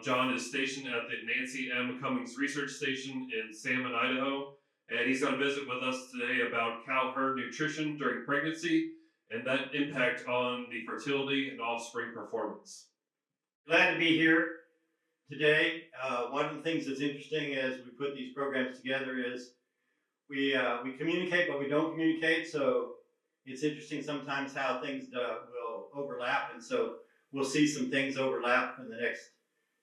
John is stationed at the Nancy M. Cummings Research Station in Salmon, Idaho, and he's going to visit with us today about cow herd nutrition during pregnancy and that impact on the fertility and offspring performance. Glad to be here today. One of the things that's interesting as we put these programs together is we communicate, but we don't communicate. So it's interesting sometimes how things will overlap, and so we'll see some things overlap in the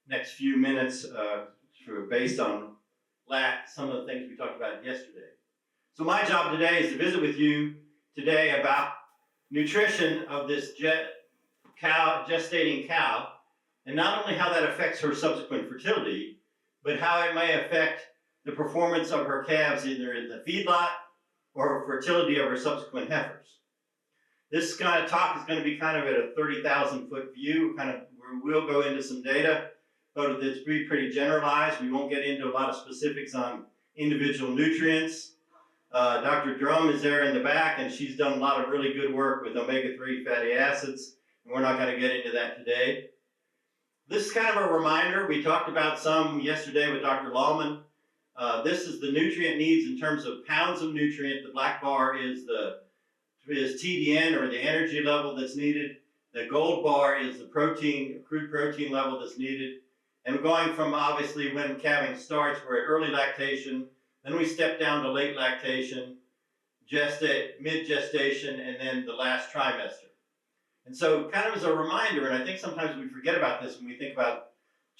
next few minutes based on some of the things we talked about yesterday. So my job today is to visit with you today about nutrition of this gestating cow, and not only how that affects her subsequent fertility, but how it may affect the performance of her calves either in the feedlot or fertility of her subsequent heifers. This kind of talk is going to be kind of at a 30,000 foot view. We'll go into some data, but it's pretty generalized. We won't get into a lot of specifics on individual nutrients. Dr. Drum is there in the back, and she's done a lot of really good work with omega-3 fatty acids, and we're not going to get into that today. This is kind of a reminder. We talked about some yesterday with Dr. Lallman. This is the nutrient needs in terms of pounds of nutrient. The black bar is TDN, or the energy level that's needed. The gold bar is the crude protein level that's needed. And going from obviously when calving starts, we're at early lactation, then we step down to late lactation, mid-gestation, and then the last trimester. And so kind of as a reminder, and I think sometimes we forget about this when we think about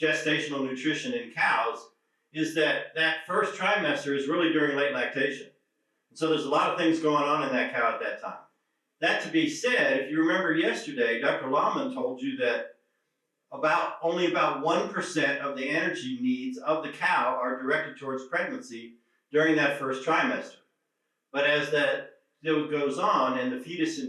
gestational nutrition in cows, is that first trimester is really during late lactation. And so there's a lot of things going on in that cow at that time. That to be said, if you remember yesterday, Dr. Lallman told you that only about 1% of the energy needs of the cow are directed towards pregnancy during that first trimester. But as that goes on and the fetus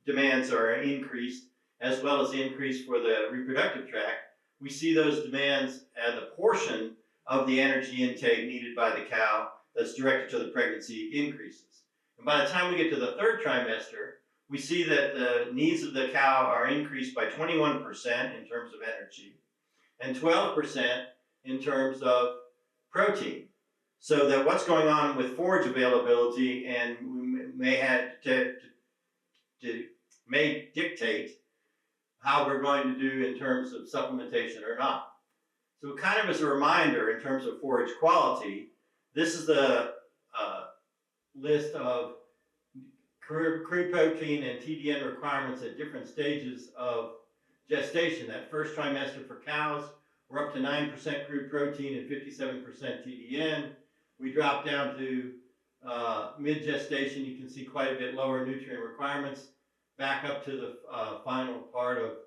demands are increased, as well as the increase for the reproductive tract, we see those demands as a portion of the energy intake needed by the cow that's directed to the pregnancy increases. And by the time we get to the third trimester, we see that the needs of the cow are increased by 21% in terms of energy and 12% in terms of protein. So that what's going on with forage availability and may dictate how we're going to do in terms of supplementation or not. So kind of as a reminder in terms of forage quality, this is the list of crude protein and TDN requirements at different stages of gestation. That first trimester for cows, we're up to 9% crude protein and 57% TDN. We drop down to mid-gestation. You can see quite a bit lower nutrient requirements. Back up to the final part of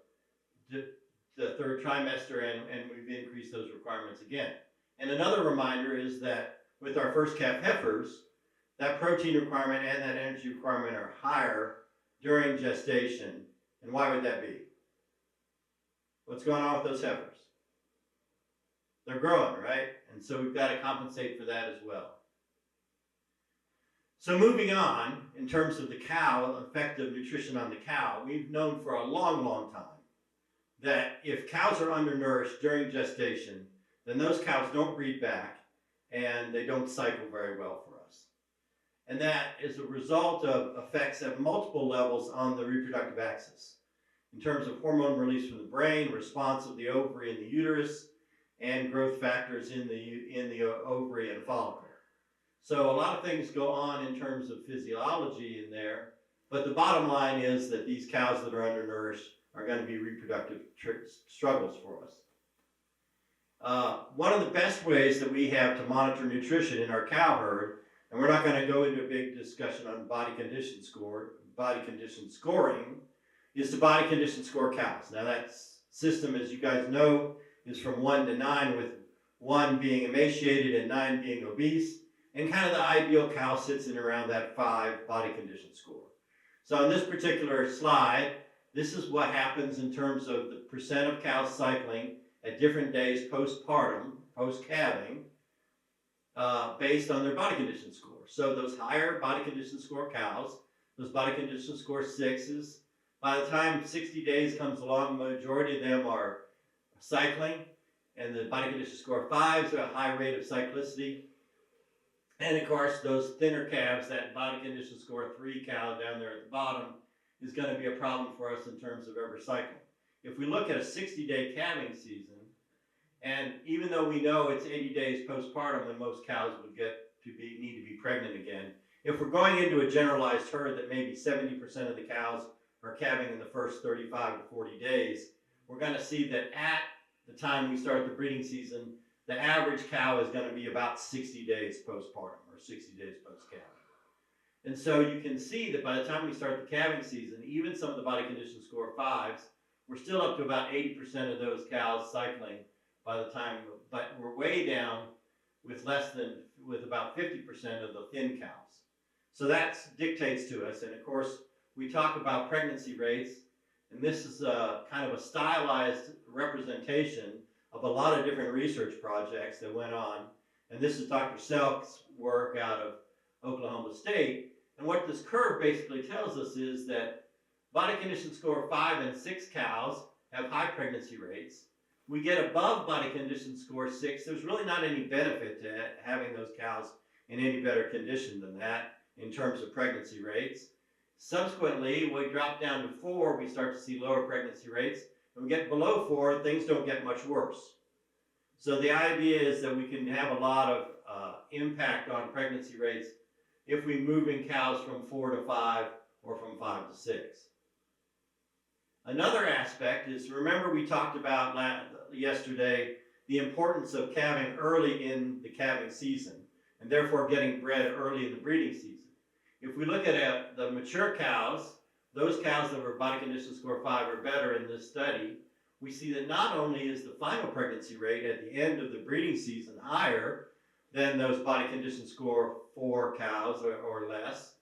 the third trimester, and we've increased those requirements again. And another reminder is that with our first calf heifers, that protein requirement and that energy requirement are higher during gestation. And why would that be? What's going on with those heifers? They're growing, right? And so we've got to compensate for that as well. So moving on, in terms of the cow, effective nutrition on the cow, we've known for a long, long time that if cows are undernourished during gestation, then those cows don't breed back and they don't cycle very well for us. And that is a result of effects at multiple levels on the reproductive axis in terms of hormone release from the brain, response of the ovary and the uterus, and growth factors in the ovary and follicle. So a lot of things go on in terms of physiology in there, but the bottom line is that these cows that are undernourished are going to be reproductive struggles for us. One of the best ways that we have to monitor nutrition in our cow herd, and we're not going to go into a big discussion on body condition scoring, is to body condition score cows. Now that system, as you guys know, is from 1 to 9, with 1 being emaciated and 9 being obese. And kind of the ideal cow sits in around that 5 body condition score. So on this particular slide, this is what happens in terms of the percent of cows cycling at different days postpartum, post-calving, based on their body condition score. So those higher body condition score cows, those body condition score 6s, by the time 60 days comes along, the majority of them are cycling. and the body condition score 5s have a high rate of cyclicity. And of course, those thinner calves, that body condition score 3 cow down there at the bottom, is going to be a problem for us in terms of ever cycling. If we look at a 60-day calving season, and even though we know it's 80 days postpartum when most cows would need to be pregnant again, if we're going into a generalized herd that maybe 70% of the cows are calving in the first 35 to 40 days, we're going to see that at the time we start the breeding season, the average cow is going to be about 60 days postpartum or 60 days post-calving. And so you can see that by the time we start the calving season, even some of the body condition score 5s, we're still up to about 80% of those cows cycling by the time, but we're way down with about 50% of the thin cows. So that dictates to us. And of course, we talk about pregnancy rates, and this is kind of a stylized representation of a lot of different research projects that went on. And this is Dr. Selk's work out of Oklahoma State. And what this curve basically tells us is that body condition score 5 and 6 cows have high pregnancy rates. We get above body condition score 6, there's really not any benefit to having those cows in any better condition than that in terms of pregnancy rates. Subsequently, we drop down to 4, we start to see lower pregnancy rates. When we get below 4, things don't get much worse. So the idea is that we can have a lot of impact on pregnancy rates if we move in cows from 4 to 5 or from 5 to 6. Another aspect is, remember we talked about yesterday the importance of calving early in the calving season, and therefore getting bred early in the breeding season. If we look at the mature cows, those cows that were body condition score 5 or better in this study, we see that not only is the final pregnancy rate at the end of the breeding season higher than those body condition score 4 cows or less,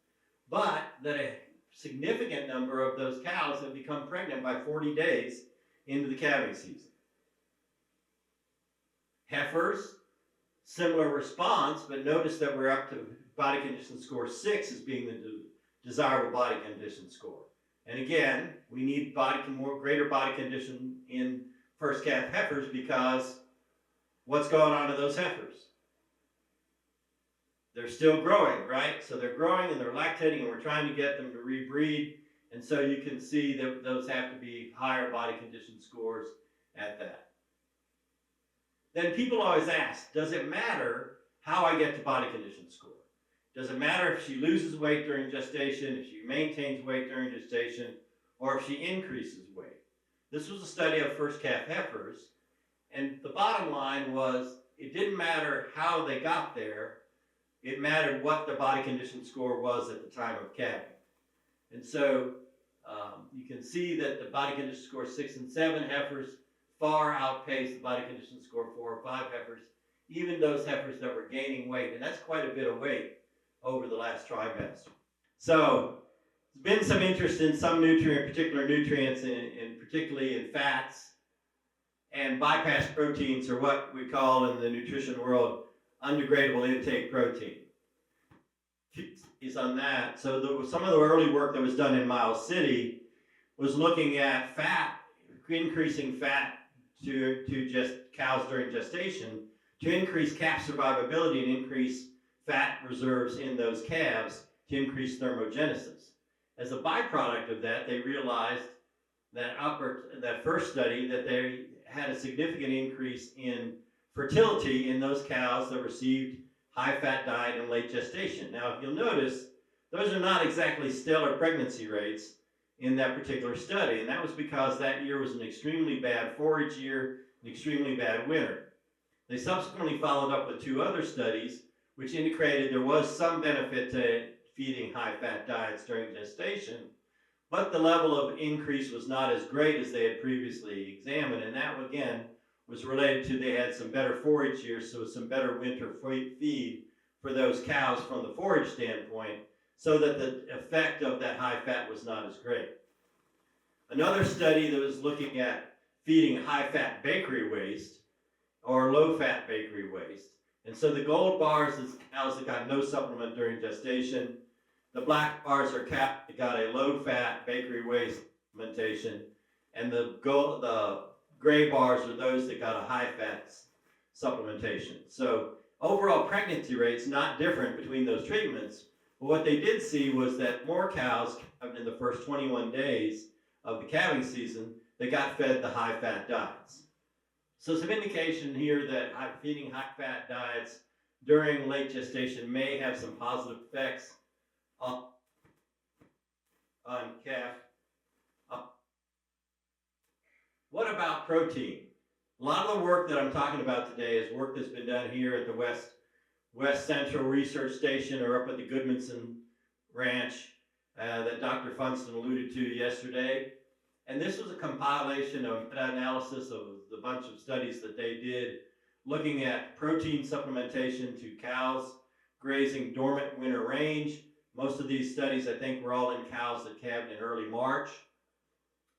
but that a significant number of those cows have become pregnant by 40 days into the calving season. Heifers, similar response, but notice that we're up to body condition score 6 as being the desirable body condition score. And again, we need greater body condition in first calf heifers because what's going on to those heifers? They're still growing, right? So they're growing and they're lactating, and we're trying to get them to rebreed. And so you can see that those have to be higher body condition scores at that. Then people always ask, does it matter how I get to body condition score? Does it matter if she loses weight during gestation, if she maintains weight during gestation, or if she increases weight? This was a study of first calf heifers, and the bottom line was it didn't matter how they got there, it mattered what the body condition score was at the time of calving. And so you can see that the body condition score 6 and 7 heifers far outpace the body condition score 4 or 5 heifers, even those heifers that were gaining weight, and that's quite a bit of weight over the last trimester. So there's been some interest in some particular nutrients, particularly in fats, and bypass proteins are what we call in the nutrition world undegradable intake protein. Is on that. So some of the early work that was done in Miles City was looking at fat, increasing fat to just cows during gestation to increase calf survivability and increase fat reserves in those calves to increase thermogenesis. As a byproduct of that, they realized that first study that they had a significant increase in fertility in those cows that received high-fat diet in late gestation. Now, if you'll notice, those are not exactly stellar pregnancy rates in that particular study, and that was because that year was an extremely bad forage year, an extremely bad winter. They subsequently followed up with 2 other studies which indicated there was some benefit to feeding high-fat diets during gestation, but the level of increase was not as great as they had previously examined, and that, again, was related to they had some better forage years, so some better winter feed for those cows from the forage standpoint, so that the effect of that high fat was not as great. Another study that was looking at feeding high-fat bakery waste or low-fat bakery waste. And so the gold bars is cows that got no supplement during gestation. The black bars are cows that got a low-fat bakery waste supplementation. And the gray bars are those that got a high-fat supplementation. So overall pregnancy rates not different between those treatments, but what they did see was that more cows in the first 21 days of the calving season, they got fed the high-fat diets. So some indication here that feeding high-fat diets during late gestation may have some positive effects on calf. What about protein? A lot of the work that I'm talking about today is work that's been done here at the West Central Research Station or up at the Goodmanson Ranch that Dr. Funston alluded to yesterday. And this was a compilation of meta-analysis of the bunch of studies that they did looking at protein supplementation to cows grazing dormant winter range. Most of these studies, I think, were all in cows that calved in early March.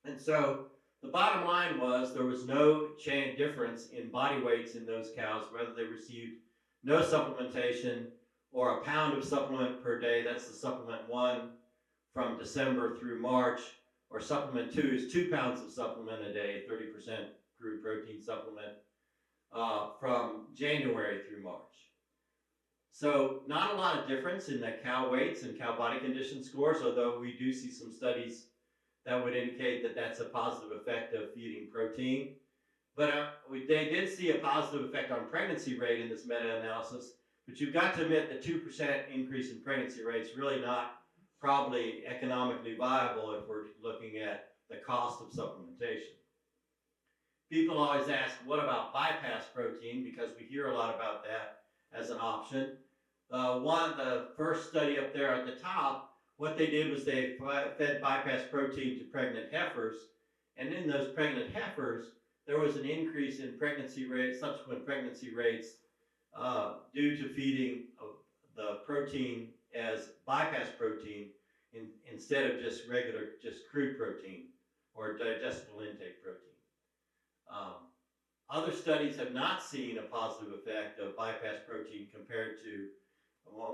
And so the bottom line was there was no difference in body weights in those cows, whether they received no supplementation or a pound of supplement per day. That's the supplement 1 from December through March, or supplement 2 is 2 pounds of supplement a day, 30% crude protein supplement from January through March. So not a lot of difference in the cow weights and cow body condition scores, although we do see some studies that would indicate that that's a positive effect of feeding protein. But they did see a positive effect on pregnancy rate in this meta-analysis, but you've got to admit that 2% increase in pregnancy rate is really not probably economically viable if we're looking at the cost of supplementation. People always ask, what about bypass protein? Because we hear a lot about that as an option. The first study up there at the top, what they did was they fed bypass protein to pregnant heifers, and in those pregnant heifers, there was an increase in pregnancy rates, subsequent pregnancy rates, due to feeding the protein as bypass protein instead of just crude protein or digestible intake protein. Other studies have not seen a positive effect of bypass protein compared to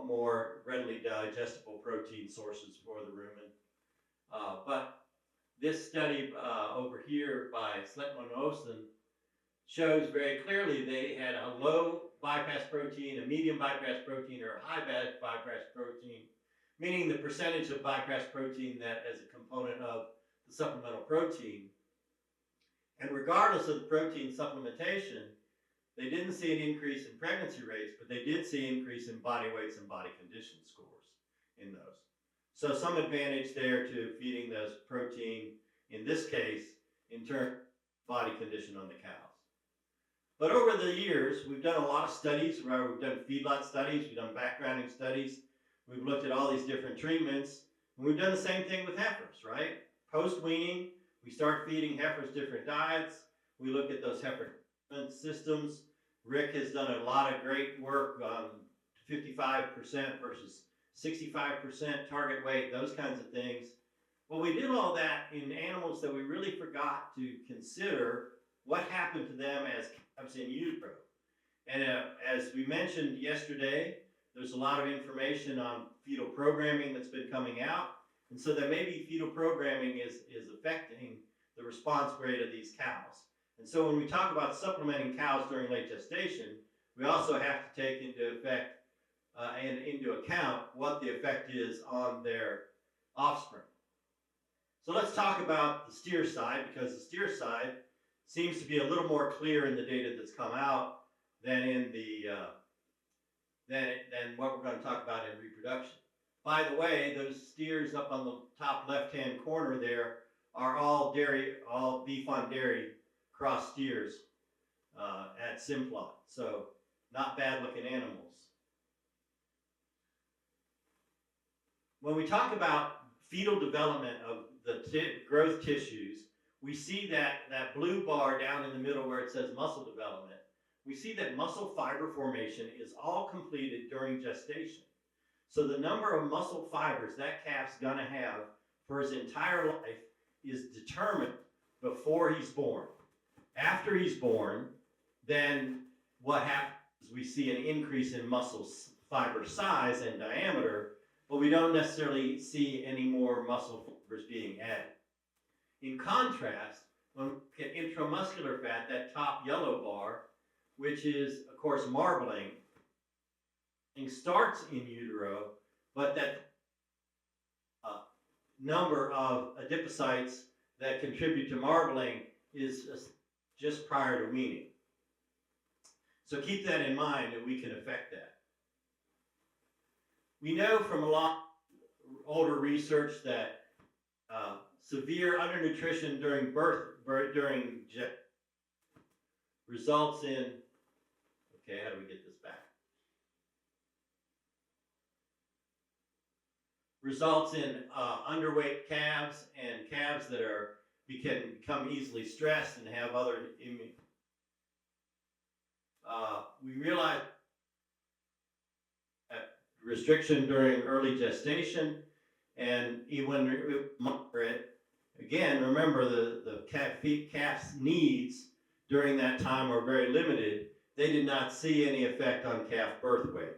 more readily digestible protein sources for the rumen. But this study over here by Sletman Olsen shows very clearly they had a low bypass protein, a medium bypass protein, or a high bypass protein, meaning the percentage of bypass protein that as a component of the supplemental protein. And regardless of the protein supplementation, they didn't see an increase in pregnancy rates, but they did see an increase in body weights and body condition scores in those. So some advantage there to feeding those protein, in this case, in terms of body condition on the cows. But over the years, we've done a lot of studies where we've done feedlot studies, we've done backgrounding studies, we've looked at all these different treatments, and we've done the same thing with heifers, right? Post-weaning, we start feeding heifers different diets. We look at those heifer systems. Rick has done a lot of great work on 55% versus 65% target weight, those kinds of things. Well, we did all that in animals that we really forgot to consider what happened to them as calves in utero. And as we mentioned yesterday, there's a lot of information on fetal programming that's been coming out. And so that maybe fetal programming is affecting the response rate of these cows. And so when we talk about supplementing cows during late gestation, we also have to take into effect and into account what the effect is on their offspring. So let's talk about the steer side, because the steer side seems to be a little more clear in the data that's come out than in the than what we're going to talk about in reproduction. By the way, those steers up on the top left-hand corner there are all beef on dairy cross steers at Simplot. So not bad looking animals. When we talk about fetal development of the growth tissues, we see that blue bar down in the middle where it says muscle development. We see that muscle fiber formation is all completed during gestation. So the number of muscle fibers that calf's gonna have for his entire life is determined before he's born. After he's born, then what happens is we see an increase in muscle fiber size and diameter, but we don't necessarily see any more muscle fibers being added. In contrast, when we look at intramuscular fat, that top yellow bar, which is, of course, marbling, it starts in utero, but that number of adipocytes that contribute to marbling is just prior to weaning. So keep that in mind, that we can affect that. We know from a lot older research that severe undernutrition during results in, okay, how do we get this back? Results in underweight calves and calves that can become easily stressed and have other we realize that restriction during early gestation, and even moderate, again, remember the calf's needs during that time are very limited. They did not see any effect on calf birth weight.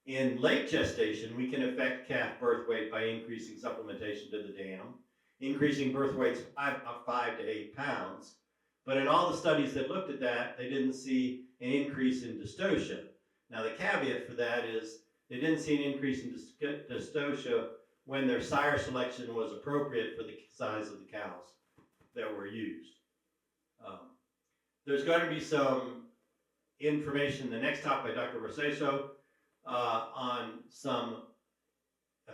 In late gestation, we can affect calf birth weight by increasing supplementation to the dam, increasing birth weights 5 to 8 pounds. But in all the studies that looked at that, they didn't see an increase in dystocia. Now, the caveat for that is they didn't see an increase in dystocia when their sire selection was appropriate for the size of the cows that were used. There's going to be some information in the next talk by Dr. Roseso on some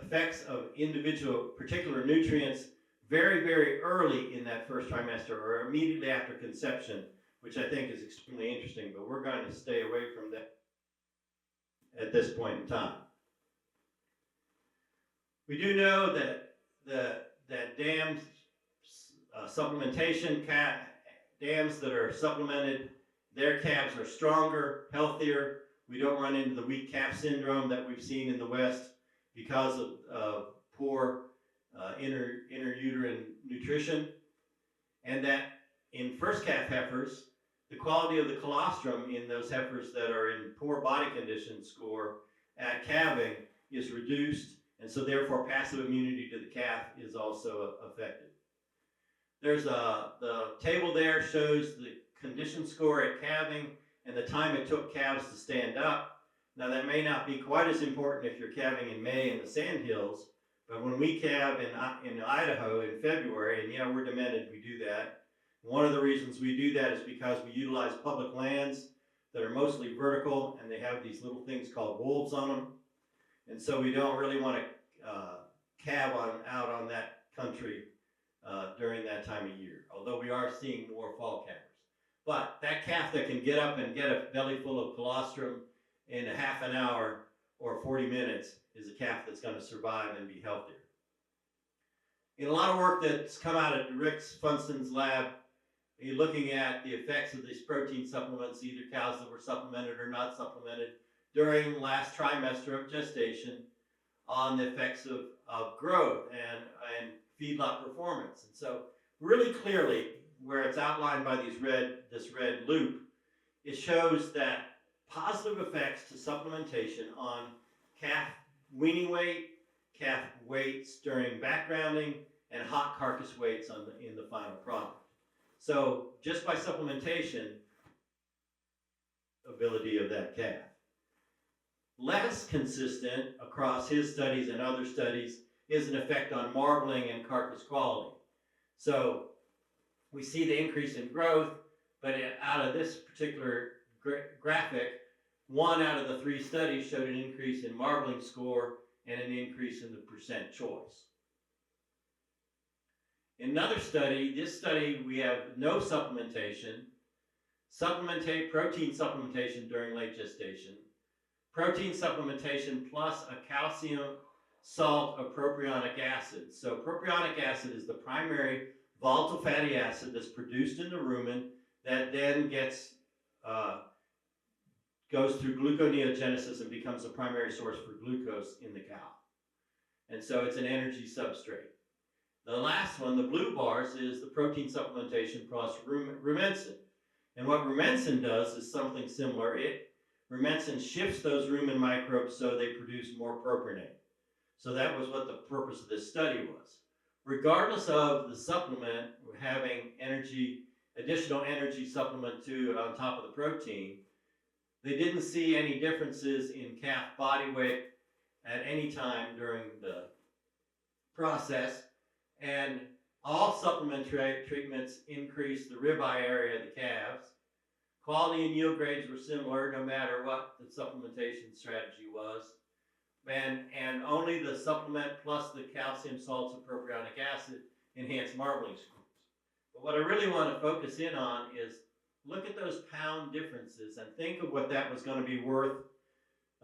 effects of individual particular nutrients very, very early in that first trimester or immediately after conception, which I think is extremely interesting, but we're going to stay away from that at this point in time. We do know that dams supplementation, dams that are supplemented, their calves are stronger, healthier. We don't run into the weak calf syndrome that we've seen in the West because of poor interuterine nutrition, and that in first calf heifers, the quality of the colostrum in those heifers that are in poor body condition score at calving is reduced, and so therefore passive immunity to the calf is also affected. There's the table there shows the condition score at calving and the time it took calves to stand up. Now that may not be quite as important if you're calving in May in the sandhills, but when we calve in Idaho in February, and yeah, we're demented, we do that. One of the reasons we do that is because we utilize public lands that are mostly vertical, and they have these little things called wolves on them. And so we don't really want to calve out on that country during that time of year, although we are seeing more fall calvers. But that calf that can get up and get a belly full of colostrum in a half an hour or 40 minutes is a calf that's going to survive and be healthier. In a lot of work that's come out of Rick Funston's lab, you're looking at the effects of these protein supplements, either cows that were supplemented or not supplemented, during the last trimester of gestation on the effects of growth and feedlot performance. And so really clearly, where it's outlined by this red loop, it shows that positive effects to supplementation on calf weaning weight, calf weights during backgrounding, and hot carcass weights in the final product. So just by supplementation, ability of that calf. Less consistent across his studies and other studies is an effect on marbling and carcass quality. So we see the increase in growth, but out of this particular graphic, 1 out of the 3 studies showed an increase in marbling score and an increase in the percent choice. In another study, this study we have no supplementation, protein supplementation during late gestation, protein supplementation plus a calcium salt of propionic acid. So propionic acid is the primary volatile fatty acid that's produced in the rumen that then goes through gluconeogenesis and becomes the primary source for glucose in the cow. And so it's an energy substrate. The last one, the blue bars, is the protein supplementation plus rumensin. And what rumensin does is something similar. Rumensin shifts those rumen microbes so they produce more propionate. So that was what the purpose of this study was. regardless of the supplement, we're having additional energy supplement on top of the protein, they didn't see any differences in calf body weight at any time during the process, and all supplement treatments increased the ribeye area of the calves. Quality and yield grades were similar no matter what the supplementation strategy was. And only the supplement plus the calcium salts of propionic acid enhanced marbling scores. But what I really want to focus in on is look at those pound differences and think of what that was going to be worth.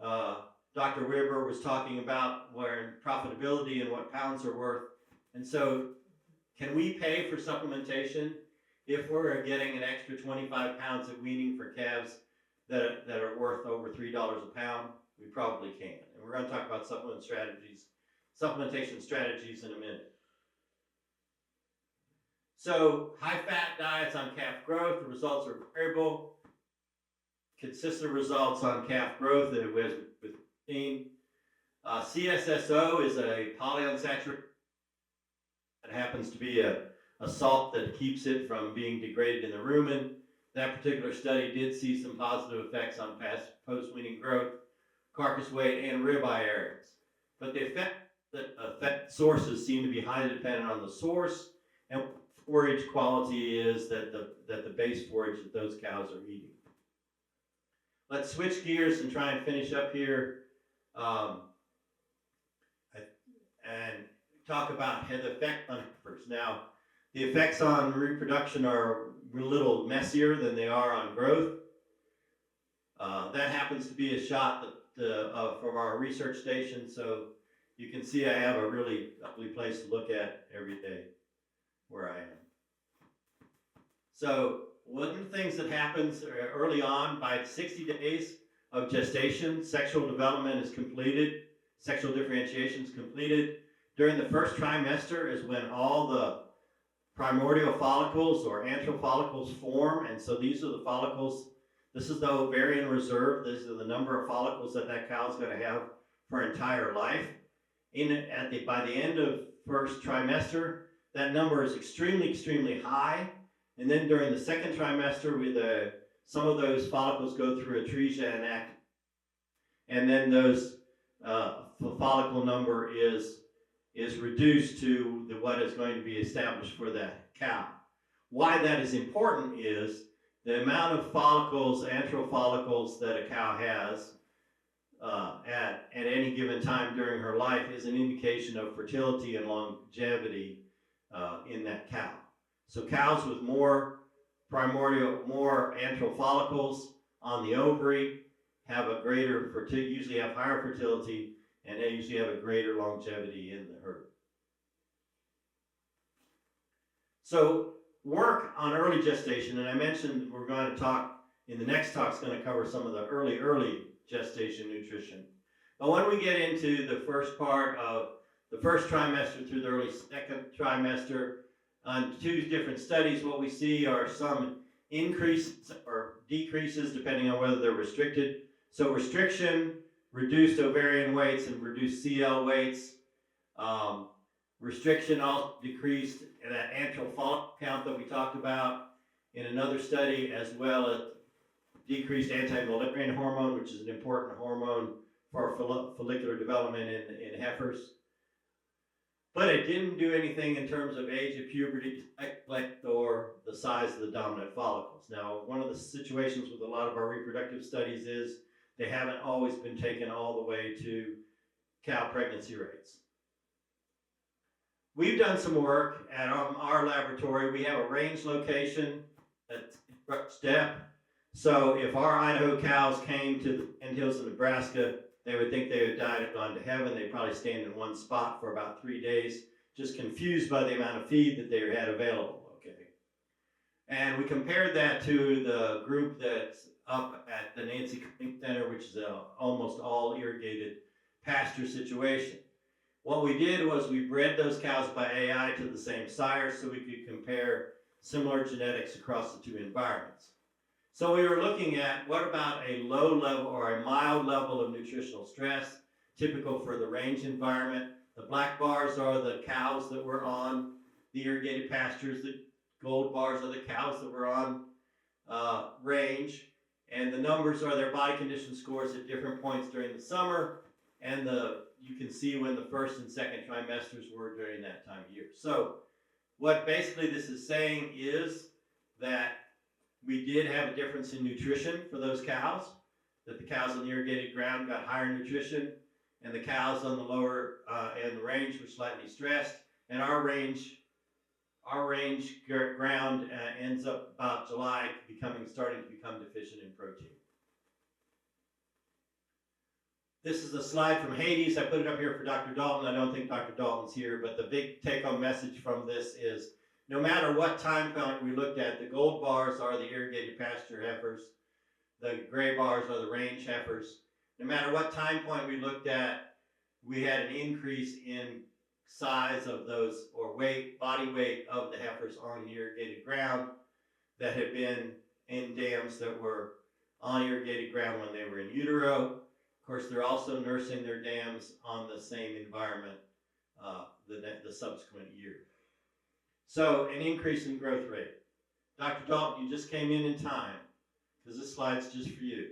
Dr. Weber was talking about where profitability and what pounds are worth. And so can we pay for supplementation if we're getting an extra 25 pounds of weaning for calves that are worth over $3 a pound? We probably can. And we're going to talk about supplementation strategies in a minute. So high-fat diets on calf growth, the results are variable. Consistent results on calf growth that it was with protein. CSSO is a polyunsaturated. It happens to be a salt that keeps it from being degraded in the rumen. That particular study did see some positive effects on post-weaning growth, carcass weight, and ribeye areas. But the effect sources seem to be highly dependent on the source and forage quality is that the base forage that those cows are eating. Let's switch gears and try and finish up here and talk about the effect on heifers. Now, the effects on reproduction are a little messier than they are on growth. That happens to be a shot from our research station, so you can see I have a really ugly place to look at every day where I am. So one of the things that happens early on, by 60 days of gestation, sexual development is completed, sexual differentiation is completed. During the first trimester is when all the primordial follicles or antral follicles form, and so these are the follicles. This is the ovarian reserve. These are the number of follicles that cow is going to have for her entire life. By the end of first trimester, that number is extremely, extremely high. And then during the second trimester, some of those follicles go through atresia and activation. And then the follicle number is reduced to what is going to be established for that cow. Why that is important is the amount of follicles, antral follicles, that a cow has at any given time during her life is an indication of fertility and longevity in that cow. So cows with more antral follicles on the ovary have usually have higher fertility, and they usually have a greater longevity in the herd. So work on early gestation, and I mentioned we're going to talk, in the next talk is going to cover some of the early gestation nutrition. But when we get into the first part of the first trimester through the early second trimester, on two different studies, what we see are some increases or decreases depending on whether they're restricted. So restriction, reduced ovarian weights and reduced CL weights. Restriction also decreased that antral follicle count that we talked about in another study, as well as decreased anti-Müllerian hormone, which is an important hormone for follicular development in heifers. But it didn't do anything in terms of age of puberty, length, or the size of the dominant follicles. Now, one of the situations with a lot of our reproductive studies is they haven't always been taken all the way to cow pregnancy rates. We've done some work at our laboratory. We have a range location at Sept. So if our Idaho cows came to the hills of Nebraska, they would think they had died and gone to heaven. They'd probably stand in one spot for about 3 days, just confused by the amount of feed that they had available, okay? And we compared that to the group that's up at the Nancy Cummings Center, which is a almost all irrigated pasture situation. What we did was we bred those cows by AI to the same sire so we could compare similar genetics across the two environments. So we were looking at what about a low level or a mild level of nutritional stress, typical for the range environment. The black bars are the cows that were on the irrigated pastures. The gold bars are the cows that were on range. And the numbers are their body condition scores at different points during the summer. And you can see when the first and second trimesters were during that time of year. So what basically this is saying is that we did have a difference in nutrition for those cows, that the cows on the irrigated ground got higher nutrition, and the cows on the lower end range were slightly stressed. And our range ground ends up about July starting to become deficient in protein. This is a slide from Hades. I put it up here for Dr. Dalton. I don't think Dr. Dalton's here, but the big take-home message from this is no matter what time point we looked at, the gold bars are the irrigated pasture heifers, the gray bars are the range heifers. No matter what time point we looked at, we had an increase in size of those, or body weight of the heifers on the irrigated ground that had been in dams that were on irrigated ground when they were in utero. Of course, they're also nursing their dams on the same environment the subsequent year. So an increase in growth rate. Dr. Dalton, you just came in time, because this slide's just for you.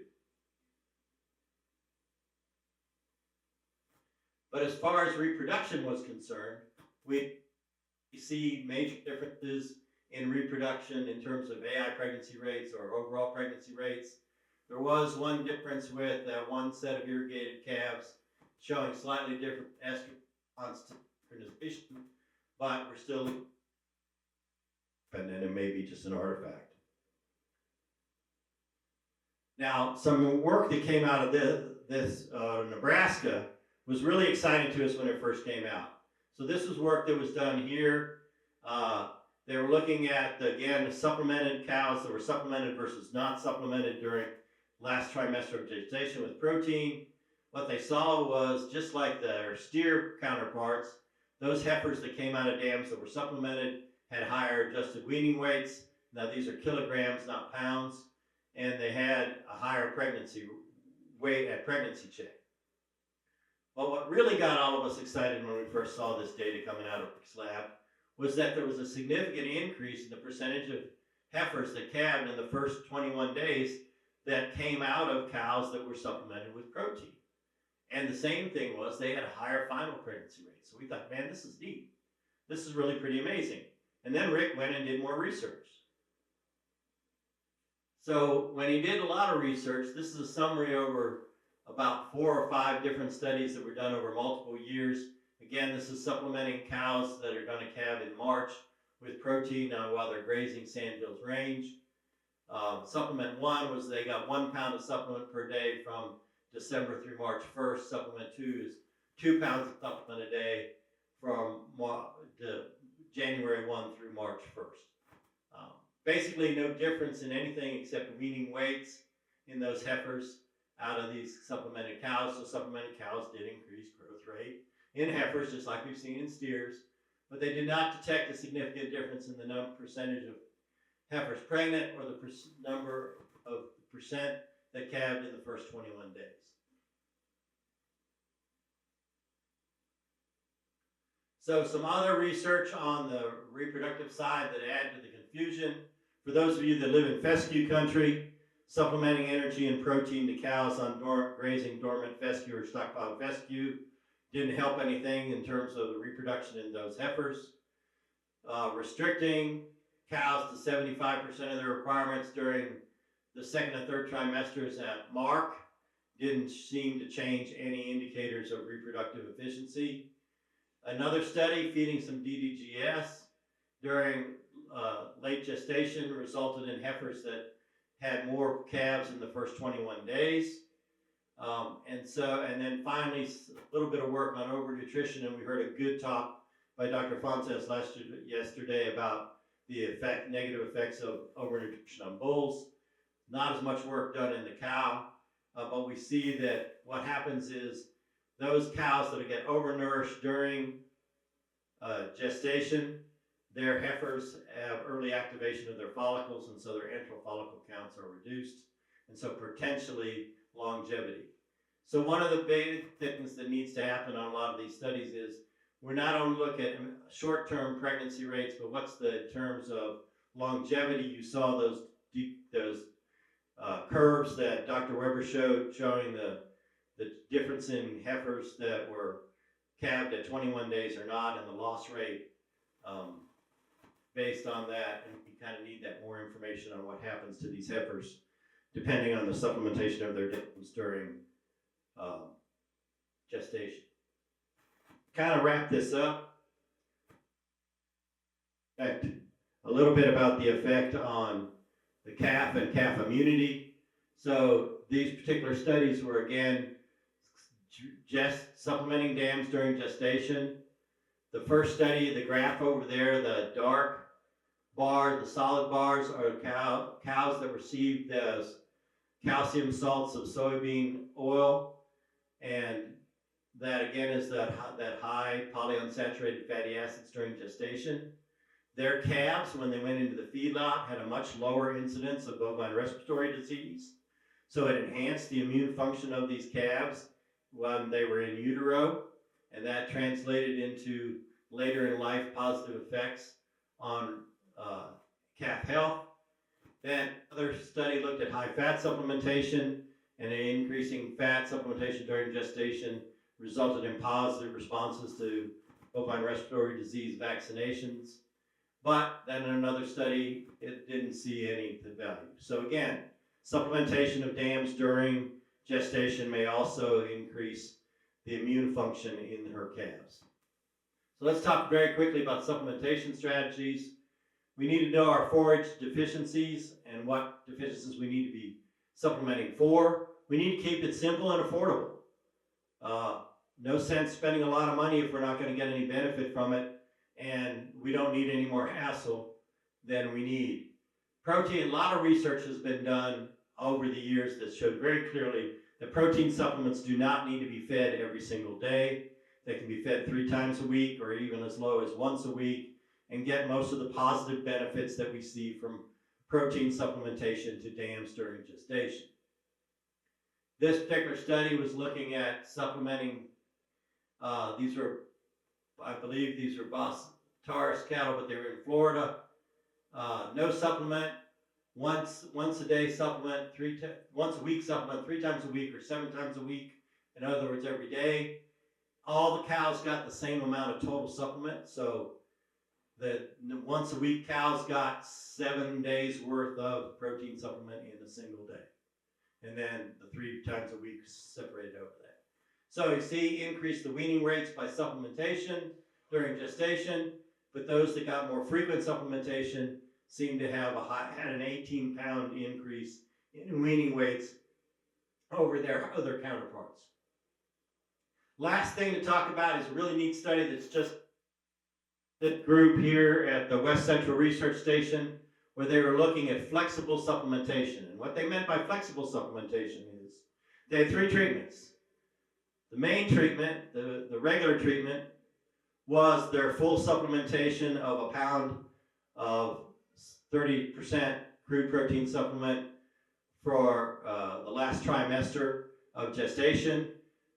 But as far as reproduction was concerned, we see major differences in reproduction in terms of AI pregnancy rates or overall pregnancy rates. There was one difference with one set of irrigated calves showing slightly different estrogen response to synchronization, but we're still, and then it may be just an artifact. Now, some work that came out of this Nebraska was really exciting to us when it first came out. So this was work that was done here. They were looking at, again, the supplemented cows that were supplemented versus not supplemented during last trimester of gestation with protein. What they saw was, just like their steer counterparts, those heifers that came out of dams that were supplemented had higher adjusted weaning weights. Now these are kilograms, not pounds. And they had a higher pregnancy weight at pregnancy check. But what really got all of us excited when we first saw this data coming out of Rick's lab was that there was a significant increase in the percentage of heifers that calved in the first 21 days that came out of cows that were supplemented with protein. And the same thing was they had a higher final pregnancy rate. So we thought, man, this is neat. This is really pretty amazing. And then Rick went and did more research. So when he did a lot of research, this is a summary over about 4 or 5 different studies that were done over multiple years. Again, this is supplementing cows that are going to calve in March with protein while they're grazing Sandhills Range. Supplement 1 was they got 1 pound of supplement per day from December through March 1st. Supplement 2 is 2 pounds of supplement a day from January 1 through March 1st. Basically no difference in anything except weaning weights in those heifers out of these supplemented cows. So supplemented cows did increase growth rate in heifers, just like we've seen in steers, but they did not detect a significant difference in the percentage of heifers pregnant or the number of percent that calved in the first 21 days. So some other research on the reproductive side that add to the confusion. For those of you that live in fescue country, supplementing energy and protein to cows on grazing dormant fescue or stockpile fescue didn't help anything in terms of the reproduction in those heifers. Restricting cows to 75% of their requirements during the second and third trimesters at mark didn't seem to change any indicators of reproductive efficiency. Another study feeding some DDGS during late gestation resulted in heifers that had more calves in the first 21 days. And then finally, a little bit of work on overnutrition, and we heard a good talk by Dr. Fontes yesterday about the negative effects of overnutrition on bulls. Not as much work done in the cow, but we see that what happens is those cows that get overnourished during gestation, their heifers have early activation of their follicles, and so their antral follicle counts are reduced, and so potentially longevity. So one of the big things that needs to happen on a lot of these studies is we're not only looking at short-term pregnancy rates, but what's the terms of longevity. You saw those curves that Dr. Weber showed, showing the difference in heifers that were calved at 21 days or not, and the loss rate based on that. And we kind of need that more information on what happens to these heifers depending on the supplementation of their dams during gestation. Kind of wrap this up. A little bit about the effect on the calf and calf immunity. So these particular studies were, again, just supplementing dams during gestation. The first study, the graph over there, the dark bar, the solid bars are cows that received those calcium salts of soybean oil, and that again is that high polyunsaturated fatty acids during gestation. Their calves, when they went into the feedlot, had a much lower incidence of bovine respiratory disease. So it enhanced the immune function of these calves when they were in utero, and that translated into later in life positive effects on calf health. Then another study looked at high fat supplementation, and increasing fat supplementation during gestation resulted in positive responses to bovine respiratory disease vaccinations. But then in another study, it didn't see any value. So again, supplementation of dams during gestation may also increase the immune function in her calves. So let's talk very quickly about supplementation strategies. We need to know our forage deficiencies and what deficiencies we need to be supplementing for. We need to keep it simple and affordable. No sense spending a lot of money if we're not going to get any benefit from it, and we don't need any more hassle than we need. Protein, a lot of research has been done over the years that showed very clearly that protein supplements do not need to be fed every single day. They can be fed 3 times a week or even as low as once a week and get most of the positive benefits that we see from protein supplementation to dams during gestation. This particular study was looking at supplementing, these were, I believe these were Bos Taurus cattle, but they were in Florida. No supplement, once a day supplement, once a week supplement, 3 times a week or 7 times a week. In other words, every day. All the cows got the same amount of total supplement. So the once a week cows got 7 days worth of protein supplement in a single day. And then the 3 times a week separated over that. So you see, increase the weaning rates by supplementation during gestation, but those that got more frequent supplementation seem to have had an 18-pound increase in weaning weights over their other counterparts. Last thing to talk about is a really neat study that's just that group here at the West Central Research Station, where they were looking at flexible supplementation. And what they meant by flexible supplementation is they had 3 treatments. The main treatment, the regular treatment, was their full supplementation of a pound of 30% crude protein supplement for the last trimester of gestation.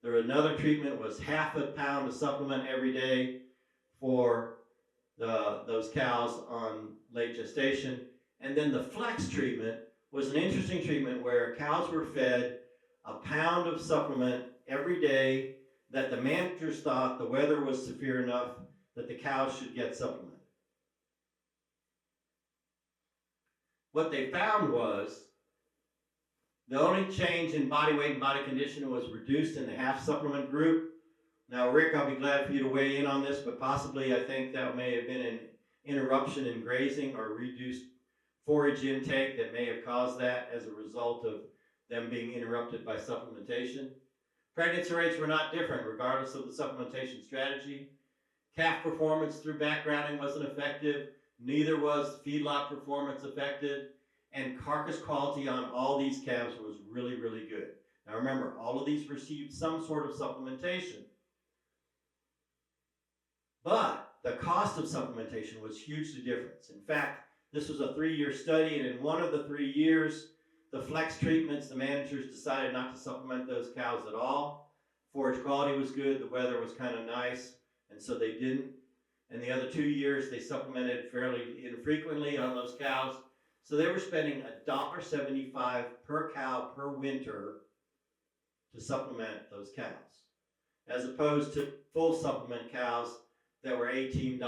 Another treatment was half a pound of supplement every day for those cows on late gestation. And then the flex treatment was an interesting treatment where cows were fed a pound of supplement every day that the managers thought the weather was severe enough that the cows should get supplemented. What they found was the only change in body weight and body condition was reduced in the half supplement group. Now, Rick, I'll be glad for you to weigh in on this, but possibly I think that may have been an interruption in grazing or reduced forage intake that may have caused that as a result of them being interrupted by supplementation. Pregnancy rates were not different regardless of the supplementation strategy. Calf performance through backgrounding wasn't effective. Neither was feedlot performance affected. And carcass quality on all these calves was really, really good. Now remember, all of these received some sort of supplementation. But the cost of supplementation was hugely different. In fact, this was a 3-year study, and in one of the 3 years, the flex treatments, the managers decided not to supplement those cows at all. Forage quality was good, the weather was kind of nice, and so they didn't. And the other 2 years, they supplemented fairly infrequently on those cows. So they were spending $1.75 per cow per winter to supplement those cows, as opposed to full supplement cows that were $18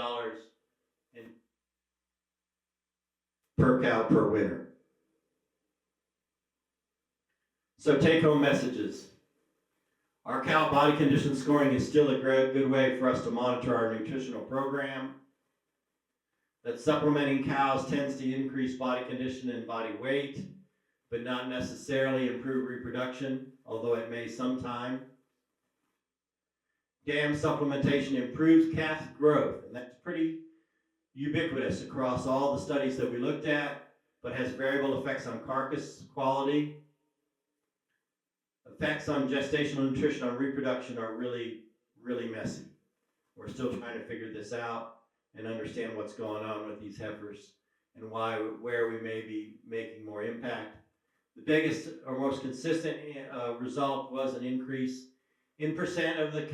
per cow per winter. So take-home messages. Our cow body condition scoring is still a good way for us to monitor our nutritional program. That supplementing cows tends to increase body condition and body weight, but not necessarily improve reproduction, although it may sometime. Dam supplementation improves calf growth, and that's pretty ubiquitous across all the studies that we looked at, but has variable effects on carcass quality. Effects on gestational nutrition on reproduction are really, really messy. We're still trying to figure this out and understand what's going on with these heifers and where we may be making more impact. The biggest or most consistent result was an increase in percent of the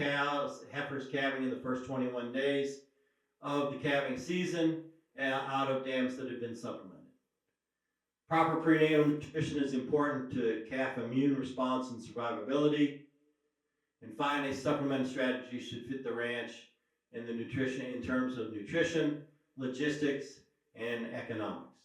heifers calving in the first 21 days of the calving season out of dams that have been supplemented. Proper prenatal nutrition is important to calf immune response and survivability. And finally, supplement strategies should fit the ranch in the nutrition in terms of nutrition, logistics, and economics.